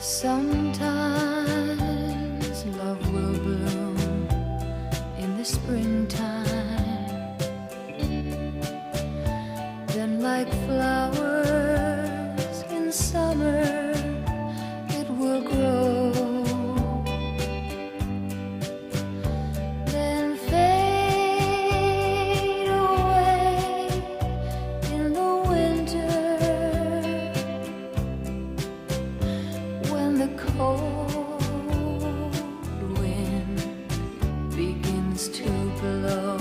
Sometimes love will bloom in the springtime, then like flowers in summer it will grow, then fade away in the winter when the cold wind begins to blow.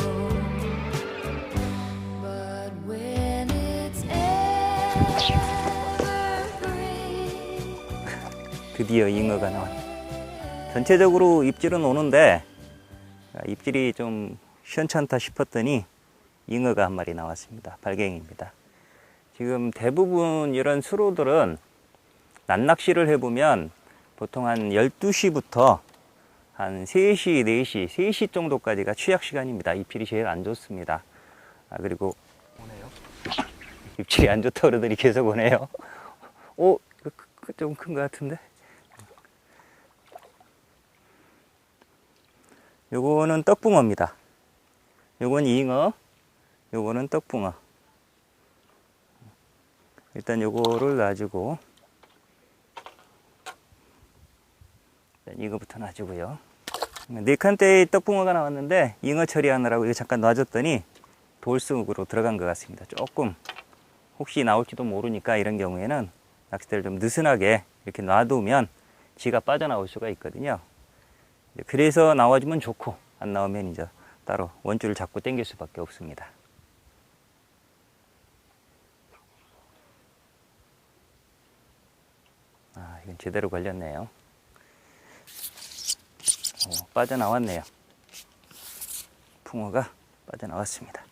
But when it's evergreen, 드디어 잉어가 나왔네요. 전체적으로 입질은 오는데 입질이 좀 시원찮다 싶었더니 잉어가 한 마리 나왔습니다. 발갱입니다. 지금 대부분 이런 수로들은 낮낚시를 해보면 보통 한 12시부터 한 3시, 4시, 3시 정도까지가 취약 시간입니다. 입질이 제일 안 좋습니다. 그리고 오네요. 입질이 안 좋다 그러더니 계속 오네요. 오, 좀 큰 것 같은데? 요거는 떡붕어입니다. 요건 잉어, 요거는 떡붕어. 일단 요거를 놔주고, 이거부터 놔주고요. 네 칸대의 떡붕어가 나왔는데 잉어 처리하느라고 이거 잠깐 놔줬더니 돌쑥으로 들어간 것 같습니다. 조금 혹시 나올지도 모르니까 이런 경우에는 낚싯대를 좀 느슨하게 이렇게 놔두면 지가 빠져나올 수가 있거든요. 그래서 나와주면 좋고 안 나오면 이제 따로 원줄을 잡고 당길 수밖에 없습니다. 이건 제대로 걸렸네요. 빠져나왔네요. 붕어가 빠져나왔습니다.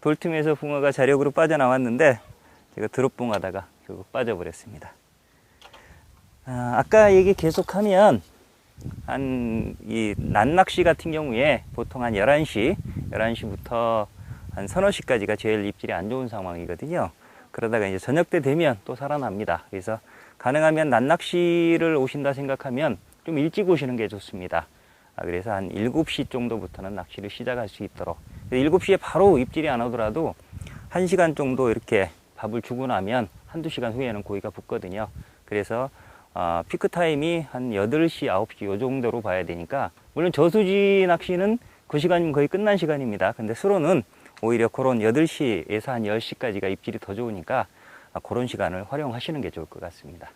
돌틈에서 붕어가 자력으로 빠져나왔는데 제가 드롭붕하다가 결국 빠져버렸습니다. 아까 얘기 계속하면 이 낮낚시 같은 경우에 보통 한 11시부터 한 서너 시까지가 제일 입질이 안 좋은 상황이거든요. 그러다가 이제 저녁 때 되면 또 살아납니다. 그래서 가능하면 낮낚시를 오신다 생각하면 좀 일찍 오시는 게 좋습니다. 그래서 한 7시 정도부터는 낚시를 시작할 수 있도록, 7시에 바로 입질이 안 오더라도 1시간 정도 이렇게 밥을 주고 나면 한두 시간 후에는 고기가 붙거든요. 그래서 피크 타임이 한 8시, 9시 요 정도로 봐야 되니까, 물론 저수지 낚시는 그 시간이면 거의 끝난 시간입니다. 근데 수로는 오히려 그런 8시에서 한 10시까지가 입질이 더 좋으니까 그런 시간을 활용하시는 게 좋을 것 같습니다.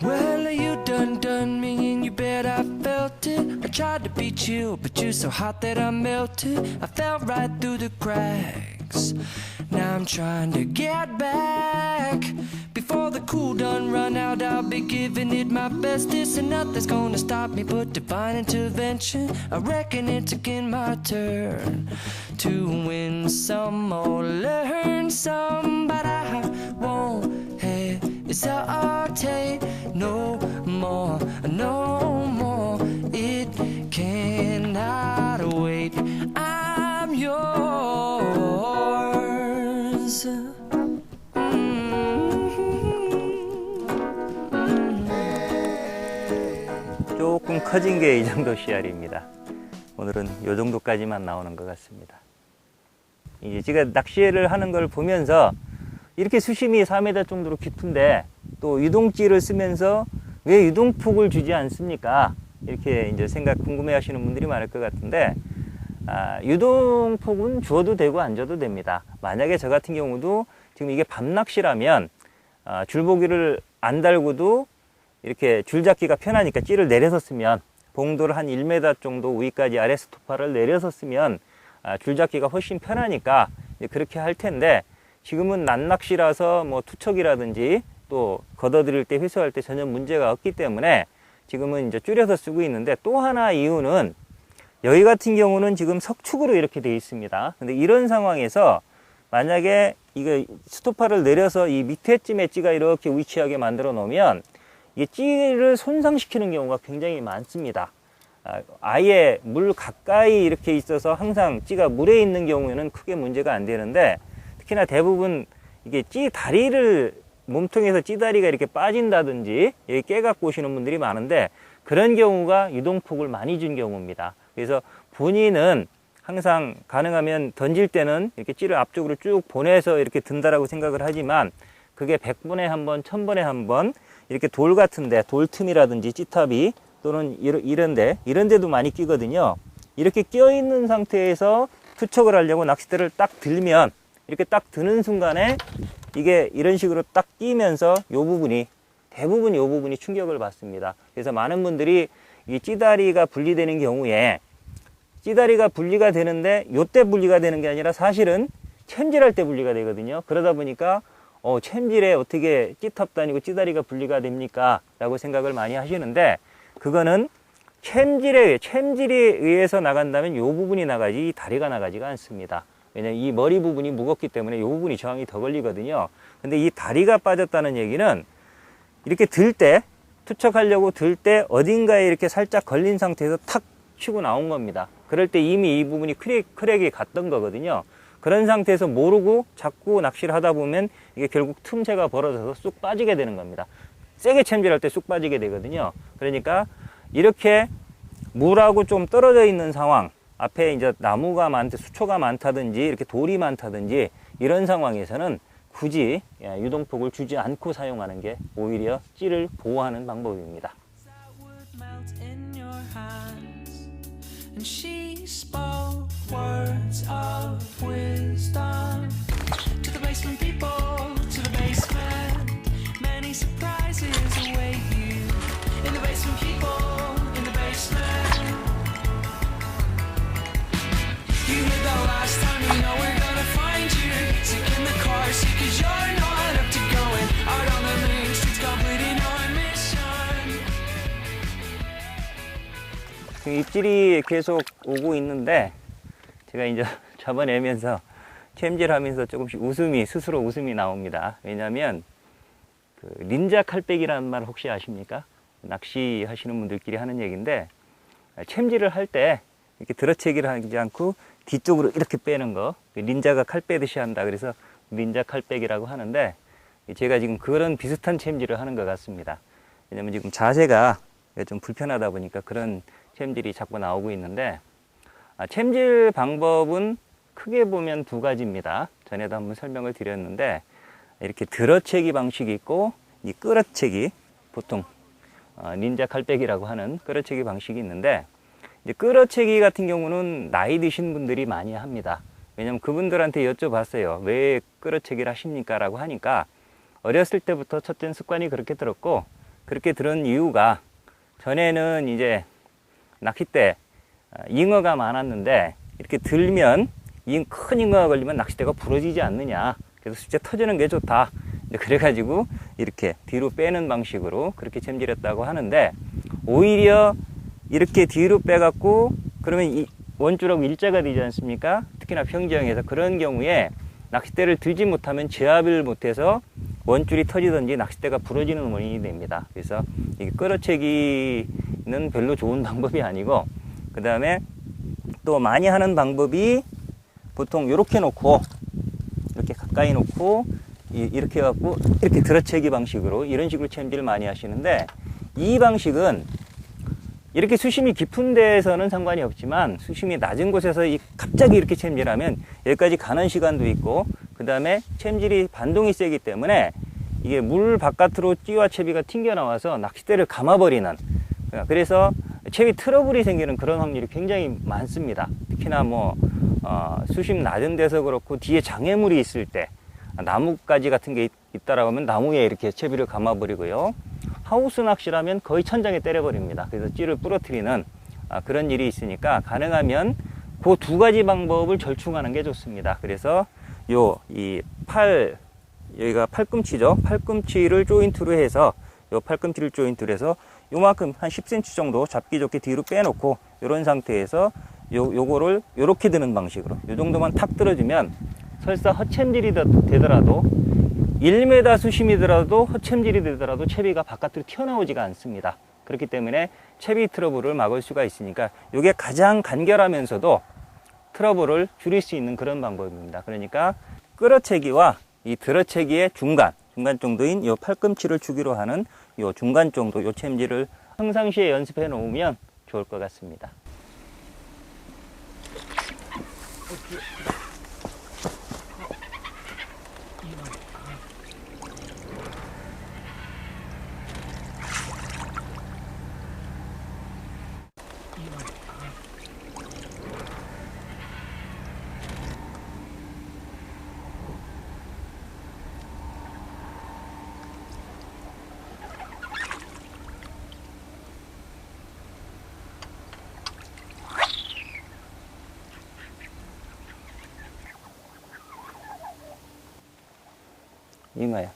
Well, you done me and you bet I felt it. I tried to beat you, but you're so hot that I melted. I fell right through the cracks. Now I'm trying to get back. Before the cool done run out, I'll be giving it my best. This and nothing's gonna stop me but divine intervention. I reckon it's again my turn to win some or learn some, but I won't hesitate no more, no more. It cannot wait. I'm yours. 조금 커진 게 이 정도 씨알입니다. 오늘은 이 정도까지만 나오는 것 같습니다. 이제 제가 낚시를 하는 걸 보면서 이렇게 수심이 4m 정도로 깊은데 또 유동찌를 쓰면서 왜 유동폭을 주지 않습니까? 이렇게 이제 궁금해 하시는 분들이 많을 것 같은데, 유동폭은 줘도 되고 안 줘도 됩니다. 만약에 저 같은 경우도 지금 이게 밤낚시라면 줄보기를 안 달고도 이렇게 줄잡기가 편하니까 찌를 내려서 쓰면, 봉도를 한 1m 정도 위까지 아래 스토파를 내려서 쓰면 줄잡기가 훨씬 편하니까 그렇게 할 텐데, 지금은 낮낚시라서 뭐 투척이라든지 또 걷어들일 때 회수할 때 전혀 문제가 없기 때문에 지금은 이제 줄여서 쓰고 있는데, 또 하나 이유는 여기 같은 경우는 지금 석축으로 이렇게 되어 있습니다. 근데 이런 상황에서 만약에 이거 스토파를 내려서 이 밑에쯤에 찌가 이렇게 위치하게 만들어 놓으면 이게 찌를 손상시키는 경우가 굉장히 많습니다. 아예 물 가까이 이렇게 있어서 항상 찌가 물에 있는 경우에는 크게 문제가 안 되는데, 특히나 대부분 이게 찌 다리를 몸통에서 찌다리가 이렇게 빠진다든지 여기 깨갖고 오시는 분들이 많은데, 그런 경우가 유동폭을 많이 준 경우입니다. 그래서 본인은 항상 가능하면 던질 때는 이렇게 찌를 앞쪽으로 쭉 보내서 이렇게 든다라고 생각을 하지만, 그게 100번에 한 번, 1000번에 한 번 이렇게 돌 같은데, 돌 틈이라든지 찌탑이 또는 이런 데도 많이 끼거든요. 이렇게 끼어 있는 상태에서 투척을 하려고 낚싯대를 딱 들면, 이렇게 딱 드는 순간에 이게 이런 식으로 딱 끼면서 대부분 이 부분이 충격을 받습니다. 그래서 많은 분들이 이 찌다리가 분리되는 경우에, 찌다리가 분리가 되는데 요때 분리가 되는 게 아니라 사실은 챔질할 때 분리가 되거든요. 그러다 보니까 챔질에 어떻게 찌탑도 아니고 찌다리가 분리가 됩니까? 라고 생각을 많이 하시는데, 그거는 챔질에 의해서 나간다면 요 부분이 나가지 이 다리가 나가지가 않습니다. 왜냐면 이 머리 부분이 무겁기 때문에 요 부분이 저항이 더 걸리거든요. 근데 이 다리가 빠졌다는 얘기는 이렇게 들 때, 투척하려고 들 때 어딘가에 이렇게 살짝 걸린 상태에서 탁 치고 나온 겁니다. 그럴 때 이미 이 부분이 크랙이 갔던 거거든요. 그런 상태에서 모르고 자꾸 낚시를 하다 보면 이게 결국 틈새가 벌어져서 쑥 빠지게 되는 겁니다. 세게 챔질할 때 쑥 빠지게 되거든요. 그러니까 이렇게 물하고 좀 떨어져 있는 상황, 앞에 이제 나무가 수초가 많다든지 이렇게 돌이 많다든지 이런 상황에서는 굳이 유동폭을 주지 않고 사용하는 게 오히려 찌를 보호하는 방법입니다. And she spoke words of wisdom to the basement people, to the basement. Many surprises await you in the basement people, in the basement. You hear the last time, you know we're gonna find you sick in the car seat 'cause you're not up to going out on the main streets completing our mission. 입질이 계속 오고 있는데, 제가 이제 잡아내면서 챔질하면서 조금씩 스스로 웃음이 나옵니다. 왜냐하면 그 닌자 칼빼기라는 말 혹시 아십니까? 낚시 하시는 분들끼리 하는 얘기인데, 챔질을 할 때 이렇게 들어채기를 하지 않고 뒤쪽으로 이렇게 빼는 거, 닌자가 칼 빼듯이 한다. 그래서 닌자 칼빼기라고 하는데, 제가 지금 그런 비슷한 챔질을 하는 것 같습니다. 왜냐면 지금 자세가 좀 불편하다 보니까 그런 챔질이 자꾸 나오고 있는데, 챔질 방법은 크게 보면 두 가지입니다. 전에도 한번 설명을 드렸는데, 이렇게 들어채기 방식이 있고 이 끌어채기, 보통 닌자 칼빼기라고 하는 끌어채기 방식이 있는데, 이제 끌어채기 같은 경우는 나이 드신 분들이 많이 합니다. 왜냐면 그분들한테 여쭤봤어요. 왜 끌어채기를 하십니까? 라고 하니까, 어렸을 때부터 첫째는 습관이 그렇게 들었고, 그렇게 들은 이유가, 전에는 이제 낚싯대 잉어가 많았는데 이렇게 들면 큰 잉어가 걸리면 낚싯대가 부러지지 않느냐, 그래서 숫자 터지는 게 좋다, 그래가지고 이렇게 뒤로 빼는 방식으로 그렇게 챔질했다고 하는데, 오히려 이렇게 뒤로 빼갖고 그러면 이 원줄하고 일자가 되지 않습니까? 특히나 평지형에서 그런 경우에 낚싯대를 들지 못하면 제압을 못해서 원줄이 터지든지 낚싯대가 부러지는 원인이 됩니다. 그래서 이게 끌어채기는 별로 좋은 방법이 아니고, 그 다음에 또 많이 하는 방법이, 보통 이렇게 놓고 이렇게 가까이 놓고 이렇게 해갖고 이렇게 들어채기 방식으로 이런 식으로 챔질을 많이 하시는데, 이 방식은 이렇게 수심이 깊은 데에서는 상관이 없지만 수심이 낮은 곳에서 갑자기 이렇게 챔질하면 여기까지 가는 시간도 있고, 그 다음에 챔질이 반동이 세기 때문에 이게 물 바깥으로 찌와 채비가 튕겨 나와서 낚싯대를 감아버리는, 그래서 채비 트러블이 생기는 그런 확률이 굉장히 많습니다. 특히나 수심 낮은 데서 그렇고 뒤에 장애물이 있을 때, 나뭇가지 같은 게 있다라고 하면 나무에 이렇게 채비를 감아버리고요. 하우스 낚시라면 거의 천장에 때려버립니다. 그래서 찌를 부러뜨리는 그런 일이 있으니까, 가능하면 그 두 가지 방법을 절충하는 게 좋습니다. 그래서 여기가 팔꿈치죠. 팔꿈치를 조인트로 해서, 팔꿈치를 조인트로 해서 요만큼 한 10cm 정도 잡기 좋게 뒤로 빼놓고, 이런 상태에서 요거를 요렇게 드는 방식으로 요 정도만 탁 들어주면 설사 허챔질이 되더라도 1m 수심이더라도 허챔질이 되더라도 채비가 바깥으로 튀어나오지가 않습니다. 그렇기 때문에 채비 트러블을 막을 수가 있으니까 이게 가장 간결하면서도 트러블을 줄일 수 있는 그런 방법입니다. 그러니까 끌어채기와 이 들어채기의 중간 정도인 이 팔꿈치를 주기로 하는 이 중간 정도 이 챔질을 평상시에 연습해 놓으면 좋을 것 같습니다. 잉어야.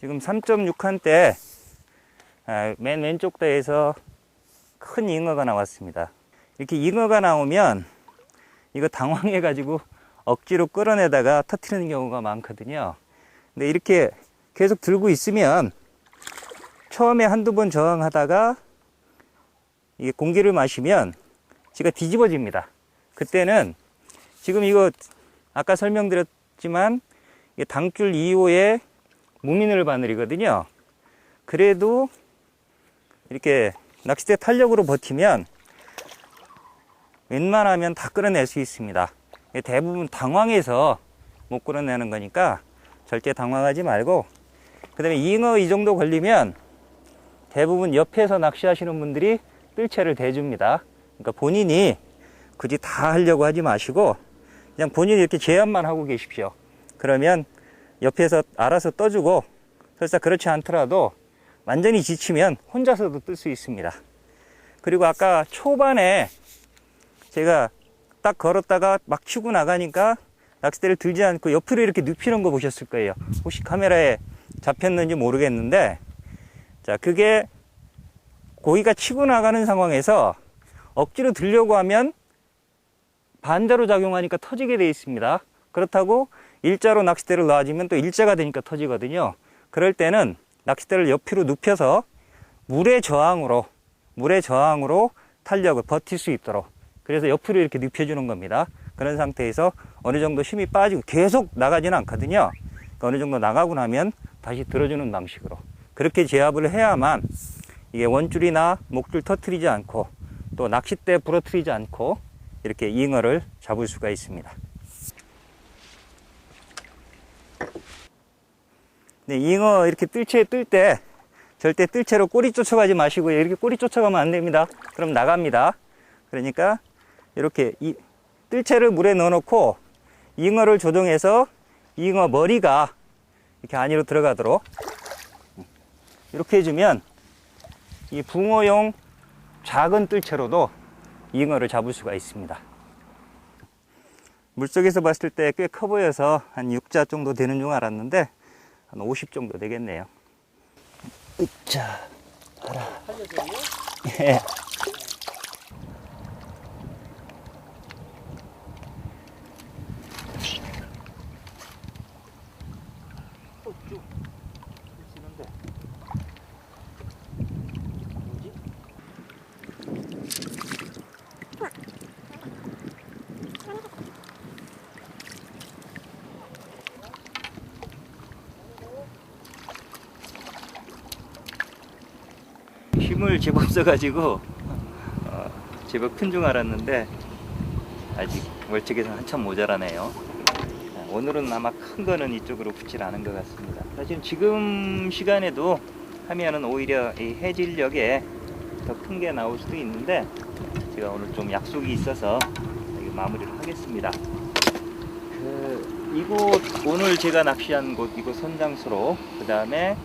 지금 3.6한 때 맨 왼쪽 대에서 큰 잉어가 나왔습니다. 이렇게 잉어가 나오면 이거 당황해 가지고 억지로 끌어내다가 터뜨리는 경우가 많거든요. 근데 이렇게 계속 들고 있으면 처음에 한두 번 저항하다가 이게 공기를 마시면 지가 뒤집어집니다. 그때는 지금 이거 아까 설명드렸지만 이게 당줄 2호의 무미늘 바늘이거든요. 그래도 이렇게 낚싯대 탄력으로 버티면 웬만하면 다 끌어낼 수 있습니다. 대부분 당황해서 못 끌어내는 거니까 절대 당황하지 말고, 그 다음에 잉어 이 정도 걸리면 대부분 옆에서 낚시하시는 분들이 뜰채를 대줍니다. 그러니까 본인이 굳이 다 하려고 하지 마시고 그냥 본인이 이렇게 제압만 하고 계십시오. 그러면 옆에서 알아서 떠주고, 설사 그렇지 않더라도 완전히 지치면 혼자서도 뜰 수 있습니다. 그리고 아까 초반에 제가 딱 걸었다가 막 치고 나가니까 낚싯대를 들지 않고 옆으로 이렇게 눕히는 거 보셨을 거예요. 혹시 카메라에 잡혔는지 모르겠는데, 자, 그게 고기가 치고 나가는 상황에서 억지로 들려고 하면 반대로 작용하니까 터지게 되어 있습니다. 그렇다고 일자로 낚싯대를 놔주면 또 일자가 되니까 터지거든요. 그럴 때는 낚싯대를 옆으로 눕혀서 물의 저항으로 탄력을 버틸 수 있도록, 그래서 옆으로 이렇게 눕혀주는 겁니다. 그런 상태에서 어느 정도 힘이 빠지고 계속 나가지는 않거든요. 그러니까 어느 정도 나가고 나면 다시 들어주는 방식으로 그렇게 제압을 해야만 이게 원줄이나 목줄 터트리지 않고 또 낚싯대 부러뜨리지 않고 이렇게 잉어를 잡을 수가 있습니다. 네, 잉어 이렇게 뜰채 뜰 때 절대 뜰채로 꼬리 쫓아가지 마시고 이렇게 꼬리 쫓아가면 안 됩니다. 그럼 나갑니다. 그러니까 이렇게 뜰채를 물에 넣어놓고 잉어를 조정해서 잉어 머리가 이렇게 안으로 들어가도록 이렇게 해주면 이 붕어용 작은 뜰채로도 잉어를 잡을 수가 있습니다. 물속에서 봤을 때 꽤 커 보여서 한 6자 정도 되는 줄 알았는데 한 50 정도 되겠네요. 으차, 알아. 예. 힘을 제법 써가지고 제법 큰 줄 알았는데 아직 멀찍해서 한참 모자라네요. 오늘은 아마 큰 거는 이쪽으로 붙질 않은 것 같습니다. 사실 지금 시간에도 하면은 오히려 이 해질녘에 더 큰 게 나올 수도 있는데 제가 오늘 좀 약속이 있어서 마무리를 하겠습니다. 이곳 오늘 제가 낚시한 곳 이곳 선장수로, 그 다음에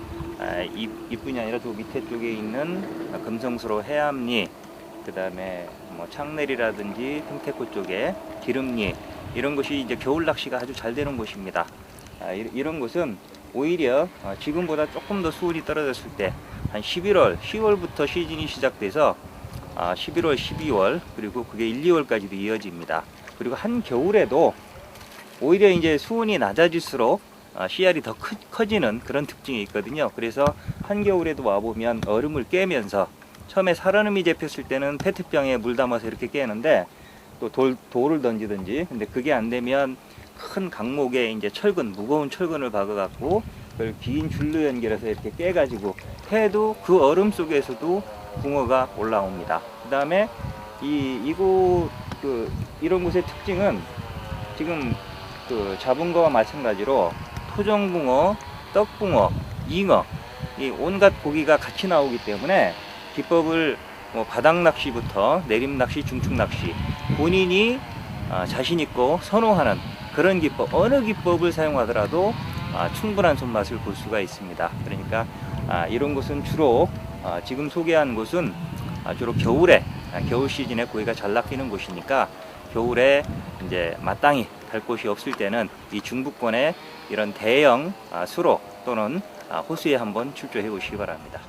이뿐이 아니라 저 밑에 쪽에 있는 금성수로 해암리, 그 다음에 뭐 창내리라든지 평택호 쪽에 기름리, 이런 곳이 이제 겨울 낚시가 아주 잘 되는 곳입니다. 이런 곳은 오히려 지금보다 조금 더 수온이 떨어졌을 때 한 11월, 10월부터 시즌이 시작돼서 11월, 12월 그리고 그게 1, 2월까지도 이어집니다. 그리고 한겨울에도 오히려 이제 수온이 낮아질수록 씨알이 더 커지는 그런 특징이 있거든요. 그래서 한겨울에도 와보면 얼음을 깨면서 처음에 살얼음이 잡혔을 때는 페트병에 물 담아서 이렇게 깨는데 또 돌을 던지든지, 근데 그게 안 되면 큰 강목에 이제 철근, 무거운 철근을 박아갖고 그걸 긴 줄로 연결해서 이렇게 깨가지고 해도 그 얼음 속에서도 붕어가 올라옵니다. 그 다음에 이런 곳의 특징은 지금 잡은 거와 마찬가지로 토종붕어, 떡붕어, 잉어, 이 온갖 고기가 같이 나오기 때문에 기법을 바닥낚시부터 내림낚시, 중축낚시 본인이 자신있고 선호하는 그런 기법, 어느 기법을 사용하더라도 충분한 손맛을 볼 수가 있습니다. 그러니까 이런 곳은 주로 지금 소개한 곳은 주로 겨울에 겨울 시즌에 고기가 잘 낚이는 곳이니까 겨울에 이제 마땅히 갈 곳이 없을 때는 이 중부권에 이런 대형 수로 또는 호수에 한번 출조해 보시기 바랍니다.